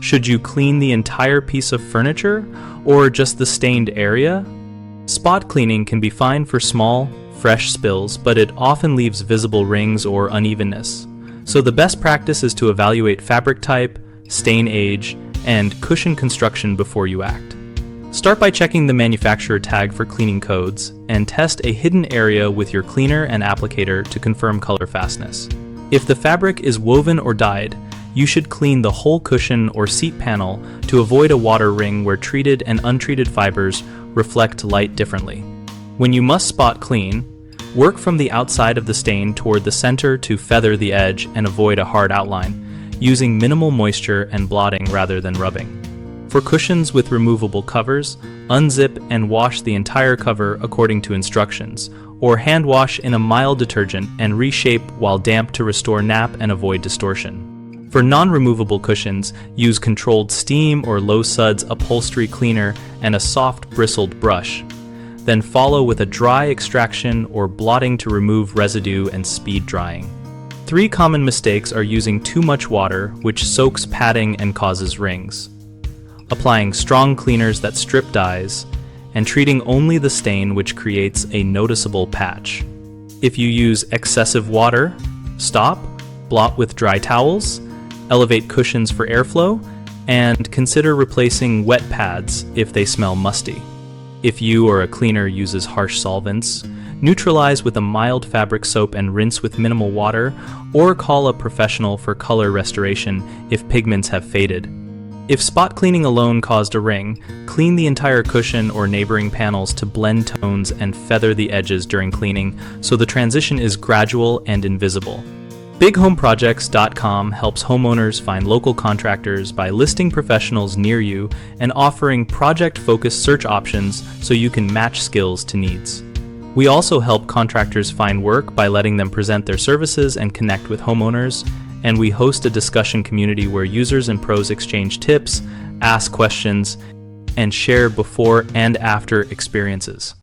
Should you clean the entire piece of furniture or just the stained area? Spot cleaning can be fine for small, fresh spills, but it often leaves visible rings or unevenness. So the best practice is to evaluate fabric type, stain age, and cushion construction before you act. Start by checking the manufacturer tag for cleaning codes and test a hidden area with your cleaner and applicator to confirm color fastness. If the fabric is woven or dyed, you should clean the whole cushion or seat panel to avoid a water ring where treated and untreated fibers reflect light differently. When you must spot clean, work from the outside of the stain toward the center to feather the edge and avoid a hard outline, using minimal moisture and blotting rather than rubbing. For cushions with removable covers, unzip and wash the entire cover according to instructions, or hand wash in a mild detergent and reshape while damp to restore nap and avoid distortion. For non-removable cushions, use controlled steam or low suds upholstery cleaner and a soft bristled brush. Then follow with a dry extraction or blotting to remove residue and speed drying. 3 common mistakes are using too much water, which soaks padding and causes rings, applying strong cleaners that strip dyes, and treating only the stain, which creates a noticeable patch. If you use excessive water, stop, blot with dry towels, elevate cushions for airflow, and consider replacing wet pads if they smell musty. If you or a cleaner uses harsh solvents, neutralize with a mild fabric soap and rinse with minimal water, or call a professional for color restoration if pigments have faded. If spot cleaning alone caused a ring, clean the entire cushion or neighboring panels to blend tones and feather the edges during cleaning so the transition is gradual and invisible. BigHomeProjects.com helps homeowners find local contractors by listing professionals near you and offering project-focused search options so you can match skills to needs. We also help contractors find work by letting them present their services and connect with homeowners, and we host a discussion community where users and pros exchange tips, ask questions, and share before and after experiences.